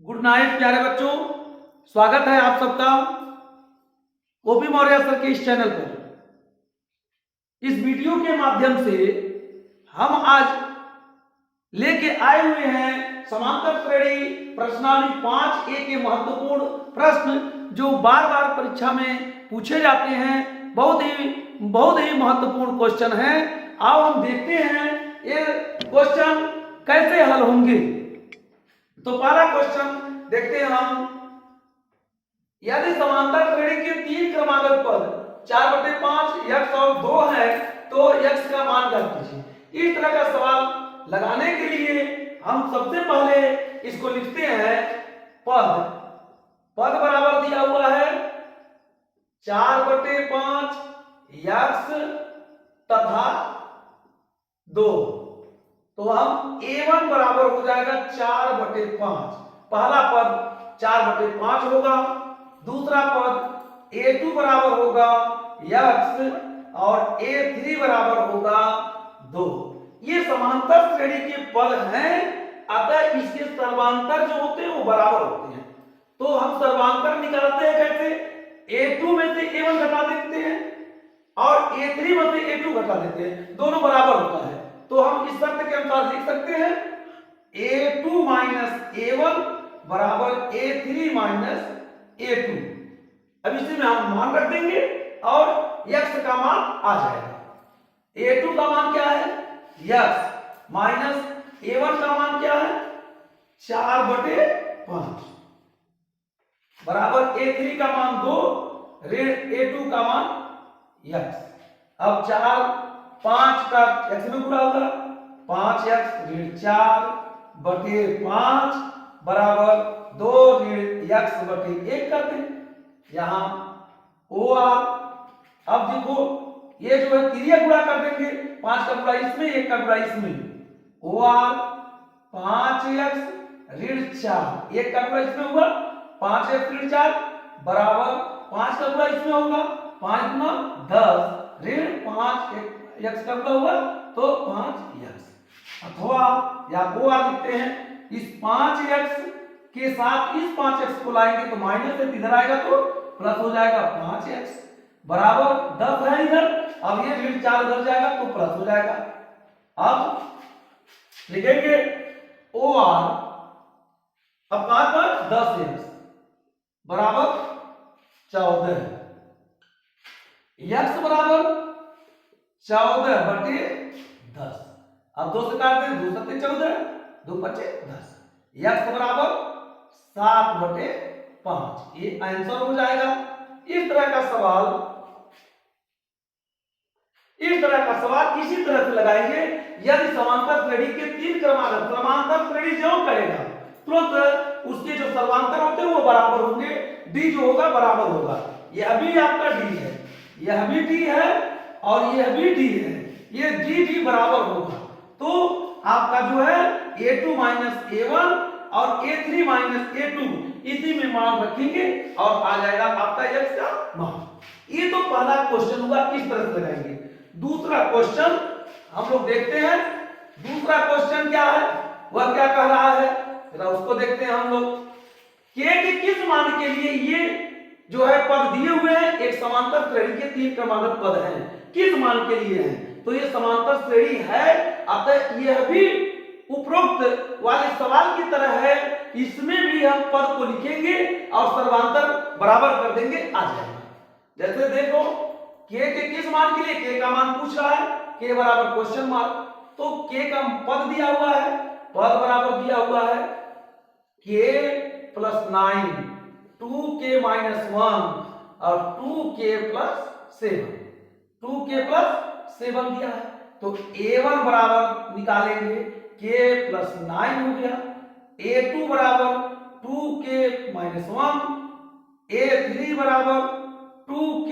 Good night प्यारे बच्चों, स्वागत है आप सबका ओपी मौर्य सर के इस चैनल पर। इस वीडियो के माध्यम से हम आज लेके आए हुए हैं समांतर श्रेणी प्रश्नावली 5A के महत्वपूर्ण प्रश्न जो बार बार परीक्षा में पूछे जाते हैं। बहुत ही महत्वपूर्ण क्वेश्चन है। आओ हम देखते हैं ये क्वेश्चन कैसे हल होंगे। तो पहला क्वेश्चन देखते हैं हम। यदि समांतर श्रेणी के तीन क्रमागत पद 4/5 x और 2 है तो x का मान ज्ञात कीजिए। इस तरह का सवाल लगाने के लिए हम सबसे पहले इसको लिखते हैं। पद बराबर दिया हुआ है 4/5 x तथा 2। तो हम a1 बराबर हो जाएगा 4/5। पहला पद 4/5 होगा, दूसरा पद a2 बराबर होगा x और a3 बराबर होगा 2। ये समांतर श्रेणी के पद हैं, अतः इसके सर्वांतर जो होते हैं वो बराबर होते हैं। तो हम सर्वांतर निकालते हैं कैसे? a2 में से a1 घटा देते हैं और a3 में से a2 घटा देते हैं, दोनों बराबर होता है। तो हम इस शर्त के अनुसार लिख सकते हैं a2 माइनस a1 बराबर a3 माइनस a2। अब इसी में हम मान रख देंगे और x का मान आ जाएगा। a2 का मान क्या है? x माइनस a1 का मान क्या है? 4/5 बराबर a3 का मान 2 ऋण a2 का मान x। अब 5 का x में गुणा होगा, 5x ऋण 4/5 बराबर 2 ऋण x/1 करते हैं। यहां OR। अब देखो ये जो है तिर्यक गुणा कर देंगे, 5 का गुणा इसमें 1 का गुणा इसमें। OR 5x ऋण 4, 1 का गुणा इसमें हुआ 5x ऋण 4 बराबर 5 का गुणा इसमें होगा 5 गुना 10 ऋण 5x का गुणा हुआ तो 5x। अथवा या OR लिखते हैं, इस 5x के साथ इस 5x को लाएंगे तो माइनस से इधर आएगा तो प्लस हो जाएगा 5x बराबर 10 है इधर। अब ये ऋण 4 उधर जाएगा तो प्लस हो जाएगा। अब लिखेंगे OR। अब 5 पर 10x बराबर 14, x बराबर 14/10। अब 2 से काट दें, 2 7 14, 2 5 10, x बराबर 7/5। ये आंसर हो जाएगा। इस तरह का सवाल इसी तरह से लगाएंगे। यदि समांतर श्रेणी के तीन क्रमागत, समांतर श्रेणी जो कहेगा तुरंत उसके जो सर्वांतर होते हैं वो बराबर होंगे, d जो होगा बराबर होगा। यह भी आपका d है, यह भी d है और यह भी d है, ये d बराबर होगा। तो आपका जो है a2 माइनस a1 और a3 माइनस a2 इसी में मान रखेंगे और आ जाएगा आपका x का मान। ये तो पहला क्वेश्चन हुआ, इस तरह से लगाएंगे। दूसरा क्वेश्चन हम लोग देखते हैं। दूसरा क्वेश्चन क्या है, वह क्या कह रहा है, जरा उसको देखते हैं हम लोग। k के किस मान के लिए ये जो है पद दिए हुए हैं, एक समांतर श्रेणी के तीन क्रमागत पद हैं, किस मान के लिए हैं? तो ये समांतर श्रेणी है, अतः यह भी उपरोक्त वाले सवाल की तरह है। इसमें भी हम पद को लिखेंगे और सर्वांतर बराबर कर देंगे, आ जाएगा। जैसे देखो k के किस मान के लिए, k का मान पूछ रहा है, k बराबर क्वेश्चन मार्क। तो k का पद दिया हुआ है, पद बराबर दिया हुआ है k + 9, 2k - 1 और 2k + 7, 2k + 7 दिया है। तो a1 बराबर निकालेंगे k + 9 हो गया, a2 बराबर 2k - 1, a3 बराबर 2k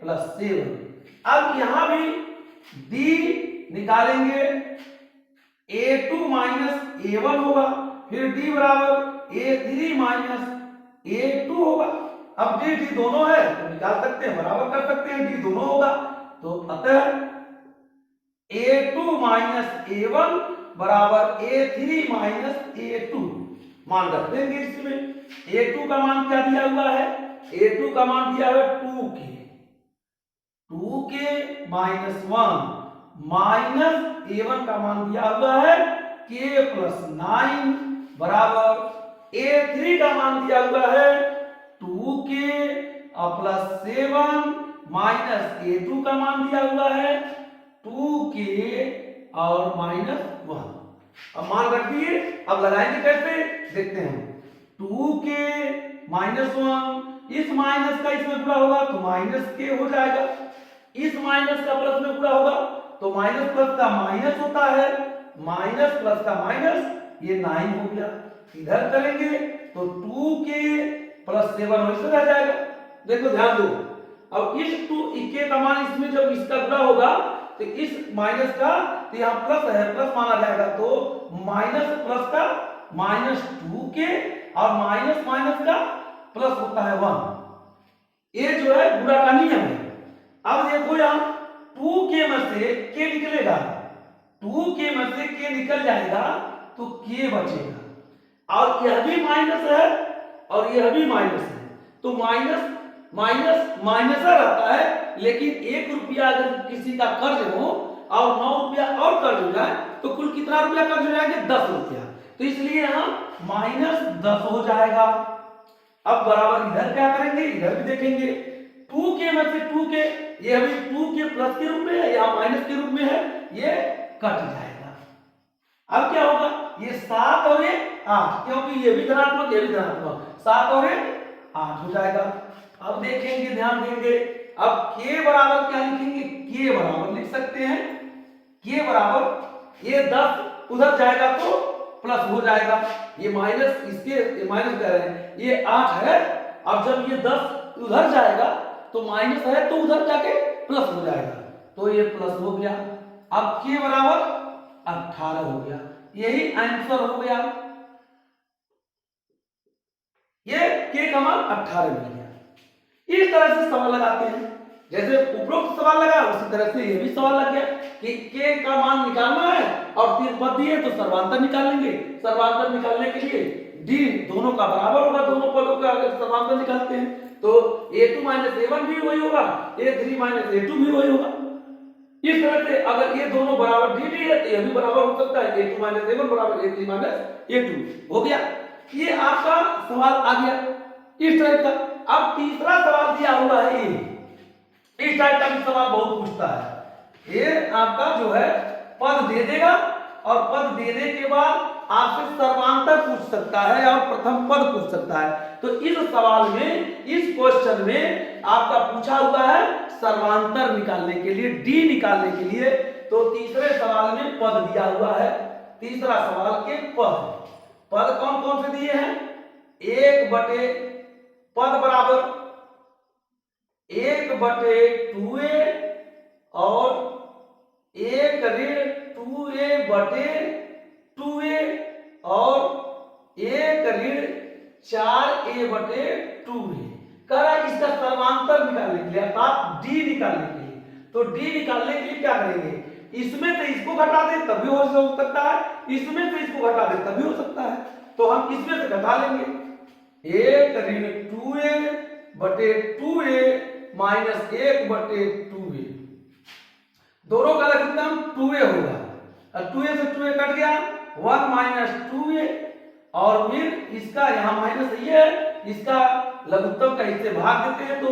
+ 7। अब यहां भी d निकालेंगे, a2 माइनस a1 होगा, फिर d बराबर a3 माइनस a2 होगा। अब d दोनों है तो निकाल सकते हैं, बराबर कर सकते हैं, d दोनों होगा। तो अतः a2 माइनस a1 बराबर a3 माइनस a2। मान रख देंगे इसमें। a2 का मान क्या दिया हुआ है, a2 का मान दिया हुआ है 2k माइनस 1 माइनस a1 का मान दिया हुआ है k प्लस 9 बराबर a3 का मान दिया हुआ है 2k प्लस 7 माइनस a2 का मान दिया हुआ है 2k और माइनस 1। अब मान रख दिए, अब लगाएंगे कैसे देखते हैं। 2k माइनस 1, इस माइनस का इसमें पूरा होगा तो माइनस k हो जाएगा, इस माइनस का प्लस में पूरा होगा तो माइनस प्लस का माइनस होता है, माइनस प्लस का माइनस, ये 9 हो गया। इधर करेंगे तो 2k प्लस 7 वैसे रह जाएगा। देखो ध्यान दो, अब इस 2k का मान इसमें जब इसका गुणा होगा तो इस माइनस का तो यहाँ प्लस है, प्लस माना जाएगा, तो माइनस प्लस का माइनस 2k और माइनस माइनस का प्लस होता है 1। ये जो है गुणा का नियम है। अब देखो यहाँ 2k में से k निकलेगा, 2k में से k निकल जाएगा तो k बचेगा, और यह भी माइनस है और यह भी माइनस है, तो माइनस माइनस माइनस रहता है। लेकिन 1 रुपया अगर किसी का कर्ज हो और 9 रुपया और कर्ज हो जाए तो कुल कितना रुपया कर्ज हो जाएंगे, 10 रुपया, तो इसलिए यहाँ माइनस 10 हो जाएगा। अब बराबर इधर क्या करेंगे, इधर भी देखेंगे 2k में से 2k, ये अभी 2k प्लस के रूप में है या माइनस के रूप में है, ये कट जाएगा। अब क्या होगा, ये 7 और ये 8, क्योंकि ये भी धनात्मक ये भी धनात्मक, 7 और 8 हो जाएगा। अब देखेंगे, ध्यान देंगे, अब k बराबर क्या लिखेंगे, k बराबर लिख सकते हैं, k बराबर ये 10 उधर जाएगा तो प्लस हो जाएगा, ये माइनस इसके ये माइनस कह रहे हैं, ये 8 है, अब जब ये 10 उधर जाएगा तो माइनस है तो उधर जाके प्लस हो जाएगा, तो ये प्लस हो गया। अब k बराबर 18 हो गया, यही आंसर हो गया, ये k का मान 18 मिल गया। इस तरह से सवाल लगाते हैं, जैसे उपरोक्त सवाल लगा उसी तरह से ये भी सवाल लग गया कि k का मान निकालना है और 3 पद दिए तो सर्वांतर निकालेंगे। सर्वांतर निकालने के लिए d दोनों का बराबर होगा, दोनों पदों का अगर सर्वांतर निकालते हैं तो a2 माइनस a1 भी वही होगा, a3 माइनस a2 भी वही होगा। इस तरह से अगर ये दोनों बराबर dd है तो यह भी बराबर हो सकता है, a2 माइनस a1 बराबर a3 माइनस a2 हो गया। ये आपका सवाल आ गया इस तरह का। अब तीसरा सवाल दिया हुआ है, इस टाइप का भी सवाल बहुत पूछता है। ये आपका जो है पद दे देगा और पद देने के बाद आपसे सर्वांतर पूछ सकता है और प्रथम पद पूछ सकता है। तो इस सवाल में, इस क्वेश्चन में आपका पूछा हुआ है सर्वांतर निकालने के लिए, डी निकालने के लिए। तो तीसरे सवाल में पद दिया हुआ है, तीसरा सवाल के पद, पद कौन कौन से दिए हैं, 1 बटे पद बराबर 1 बटे 2a और 1 ऋण 2a बटे 2a और 1 ऋण 4a बटे 2a। कह रहा है इसका सर्वांतर निकालने के लिए अर्थात डी निकालने के लिए। तो डी निकालने के लिए क्या करेंगे, इसमें से इसको घटा दे तभी हो सकता है, इसमें से इसको घटा दे तभी हो सकता है, तो हम इसमें से घटा लेंगे। 1 ऋण 2a बटे 2a माइनस 1 बटे 2a, दोनों का लघुत्तम 2a होगा, और 2a से 2a कट गया, 1 माइनस 2a, और फिर इसका यहाँ माइनस ये है, इसका लघुत्तम का इससे भाग देते हैं तो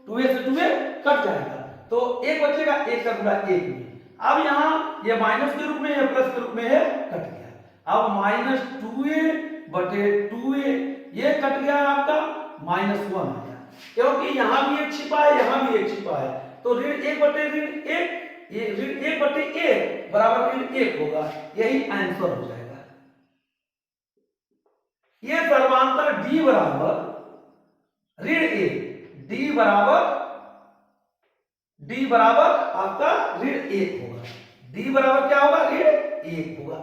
2a से 2a कट जाएगा, तो 1 बचेगा, 1 का गुणा 1 में। अब यहाँ ये माइनस के रूप में है, प्लस के रूप में है, कट गया। अब माइनस 2a बटे 2a ये कट गया आपका, -1 आ गया, क्योंकि यहाँ भी एक छिपा है, यहाँ भी एक छिपा है, तो ऋण 1 बटे ऋण 1, ये ऋण 1 बटे 1 बराबर ऋण 1 होगा, यही आंसर हो जाएगा। ये सर्वांतर d बराबर ऋण 1, d बराबर आपका ऋण 1 होगा, d बराबर क्या होगा, ऋण 1 होगा।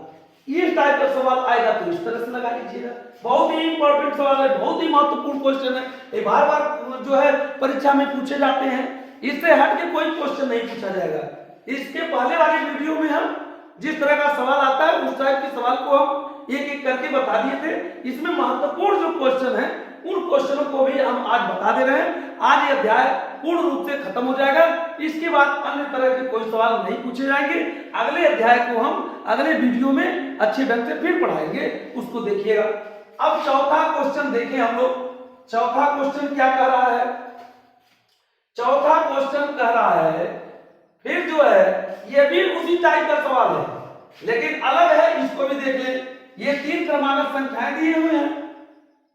इस टाइप का सवाल आएगा तो इस तरह से लगा लीजिएगा। बहुत ही इंपॉर्टेंट सवाल है, बहुत ही महत्वपूर्ण क्वेश्चन है, ये बार बार जो है परीक्षा में पूछे जाते हैं, इससे हट के कोई क्वेश्चन नहीं पूछा जाएगा। इसके पहले वाले वीडियो में हम जिस तरह का सवाल आता है उस टाइप के सवाल को हम एक एक करके बता दिए थे। इसमें महत्वपूर्ण जो क्वेश्चन है उन क्वेश्चनों को भी हम आज बता दे रहे हैं। आज ये अध्याय पूर्ण रूप से खत्म हो जाएगा। इसके बाद अन्य तरह के कोई सवाल नहीं पूछे जाएंगे। अगले अध्याय को हम अगले वीडियो में अच्छे ढंग से फिर पढ़ाएंगे, उसको देखिएगा। अब चौथा क्वेश्चन देखें हम लोग। चौथा क्वेश्चन क्या कह रहा है? चौथा क्वेश्चन कह रहा है, फिर जो है ये भी उसी टाइप का सवाल है लेकिन अलग है, इसको भी देख लें। ये 3 क्रमागत संख्याएं दिए हुए हैं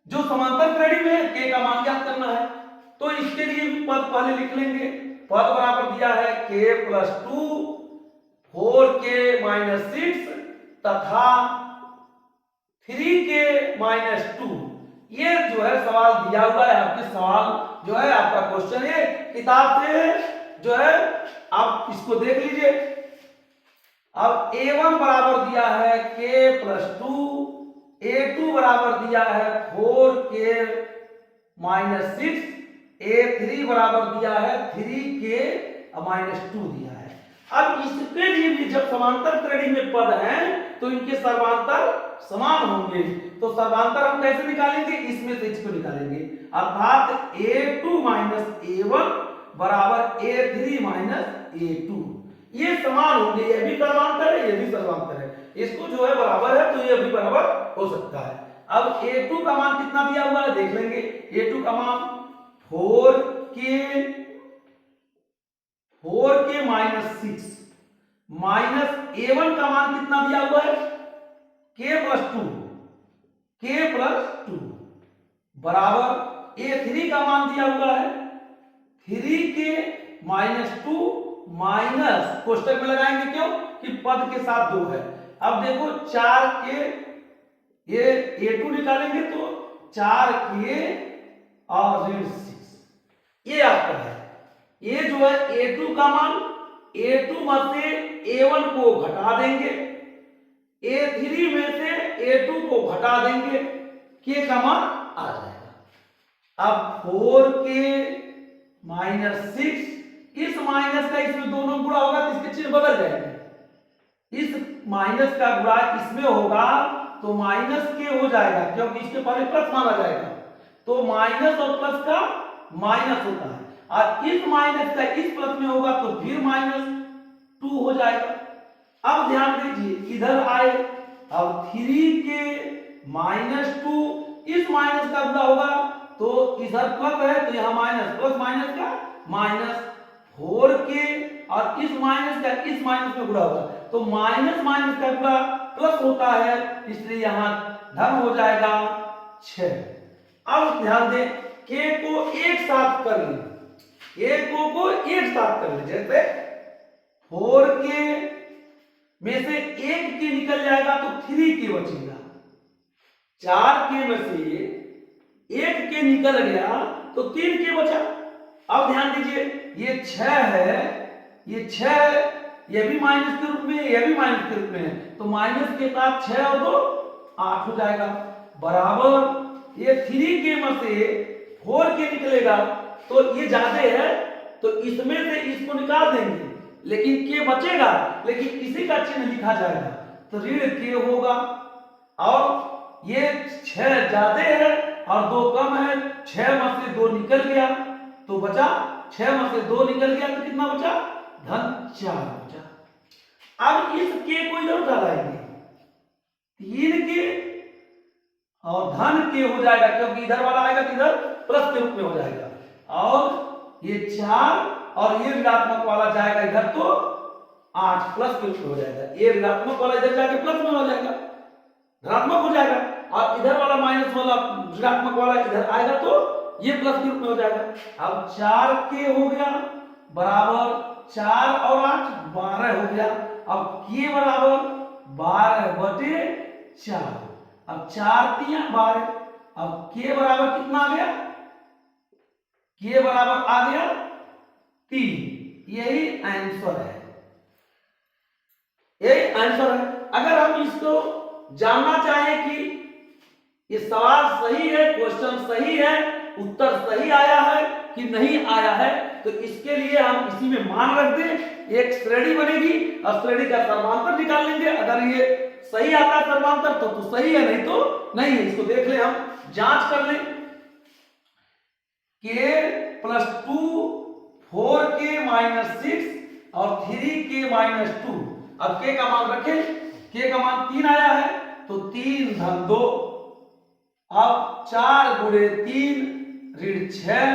जो समांतर श्रेणी में है, के का मान ज्ञात करना है। तो इसके लिए भी पद पहले लिख लेंगे। पद बराबर दिया है k + 2 4k - 6 तथा 3k - 2। ये जो है सवाल दिया हुआ है। आपके सवाल जो है आपका क्वेश्चन है किताब से जो है, आप इसको देख लीजिए। अब a1 बराबर दिया है k + 2, a2 बराबर दिया है 4k - 6, a3 बराबर दिया है 3k - 2 दिया है। अब इसके लिए भी जब समांतर श्रेणी में पद हैं तो इनके सर्वांतर समान होंगे। तो सर्वांतर हम कैसे निकालेंगे? इसमें से इसको निकालेंगे, अर्थात a2 - a1 बराबर a3 - a2। ये समान होंगे, ये भी सर्वांतर है, ये भी सर्वांतर है। इसको जो है बराबर है तो ये भी बराबर हो सकता है। अब a2 का मान कितना दिया हुआ है देख लेंगे। a2 का मान 4k - 6 माइनस a1 का मान कितना दिया हुआ है k + 2 बराबर a3 का मान दिया हुआ है 3k - 2 माइनस कोष्टक में लगाएंगे, क्यों कि पद के साथ 2 है। अब देखो 4k, ये a2 निकालेंगे तो 4k और 6 ये आपका है। ये जो है a2 का मान, a2 में से a1 को घटा देंगे, a3 में से a2 को घटा देंगे, k का मान आ जाएगा। अब 4k - 6, इस माइनस का इसमें दोनों गुणा होगा तो इसके चिन्ह बदल जाएंगे। इस माइनस का गुणा इसमें होगा तो माइनस के हो जाएगा, क्योंकि इसके पहले प्लस माना जाएगा। तो माइनस और प्लस का माइनस होता है, और इस माइनस का इस प्लस में होगा तो फिर -2 हो जाएगा। अब ध्यान दीजिए इधर आए, अब 3k - 2, इस माइनस का गुणा होगा तो इधर प्लस है तो यहां माइनस, प्लस माइनस का माइनस 4k, और इस माइनस का इस माइनस में गुणा होगा तो माइनस माइनस का गुणा प्लस होता है, इसलिए यहां धन हो जाएगा 6। अब ध्यान दें, k को एक साथ कर लें, को एक साथ कर लें। जैसे 4k में से 1k निकल जाएगा तो 3k बचेगा, 4k में से 1k निकल गया तो 3k बचा। अब ध्यान दीजिए ये 6 है, ये 6 ये भी माइनस के रूप में, ये भी माइनस के रूप में है, तो माइनस के साथ 6 और 2 8 हो जाएगा, बराबर ये 3k में से 4k निकलेगा तो ये ज्यादा है तो इसमें से इसको निकाल देंगे, लेकिन k बचेगा, लेकिन इसी का चिन्ह लिखा जाएगा तो ऋण k होगा। और ये 6 ज्यादा है और 2 कम है, 6 में से 2 निकल गया तो बचा, 6 में से 2 निकल गया तो कितना बचा? धन 4 बचा। अब इस k को इधर उठा लाएंगे, 3k और धन k हो जाएगा, क्योंकि इधर वाला आएगा तो इधर प्लस के रूप में हो जाएगा, और ये 4 और ये ऋणात्मक वाला जाएगा इधर तो 8 प्लस के रूप में हो जाएगा। ये ऋणात्मक वाला इधर जाके प्लस में हो जाएगा, धनात्मक हो जाएगा, और इधर वाला माइनस वाला ऋणात्मक वाला इधर आएगा तो ये प्लस के रूप में हो जाएगा। अब 4k हो गया बराबर 4 और 8 12 हो गया। अब k बराबर 12/4, अब 4 3 12, अब k बराबर कितना आ गया? k बराबर आ गया 3। यही आंसर है, यही आंसर है। अगर हम इसको जानना चाहें कि ये सवाल सही है, क्वेश्चन सही है, उत्तर सही आया है कि नहीं आया है, तो इसके लिए हम इसी में मान रख दें, एक श्रेणी बनेगी और श्रेणी का सर्वांतर निकाल लेंगे। अगर ये सही आता है सर्वांतर तो सही है, नहीं तो नहीं है। इसको देख ले, हम जांच कर लें। k प्लस 2 4k माइनस 6 और 3k माइनस 2। अब k का मान रखें, k का मान 3 आया है तो 3 धन 2। अब 4 गुणे 3 ऋण 6,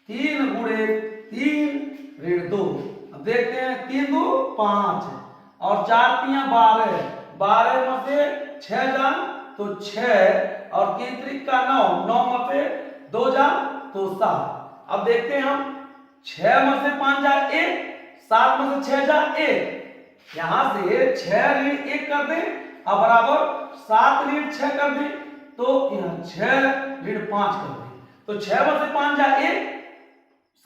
3 गुणे 3 ऋण 2। अब देखते हैं 3 2 5 और 4 3 12, 12 में से 6 जा तो 6 और 3 3 का 9, 9 में से 2 जा तो 7। अब देखते हैं हम 6 में से 5 जा 1, 7 में से 6 जा 1। यहां से 6 ऋण 1 कर दें अब बराबर 7 ऋण 6 कर दें तो यहां 6 ऋण 5 कर दें तो 6 में से 5 जा 1,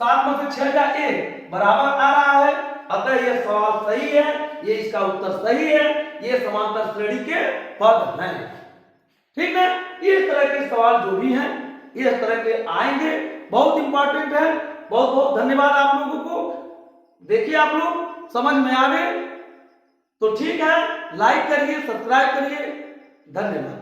7 में से 6 जा 1 बराबर आ रहा है। अतः यह सवाल सही है, ये इसका उत्तर सही है, ये समांतर श्रेणी के पद हैं। ठीक है, इस तरह के सवाल जो भी हैं इस तरह के आएंगे, बहुत इंपॉर्टेंट है। बहुत बहुत धन्यवाद आप लोगों को। देखिए आप लोग समझ में आ गए तो ठीक है, लाइक करिए, सब्सक्राइब करिए। धन्यवाद।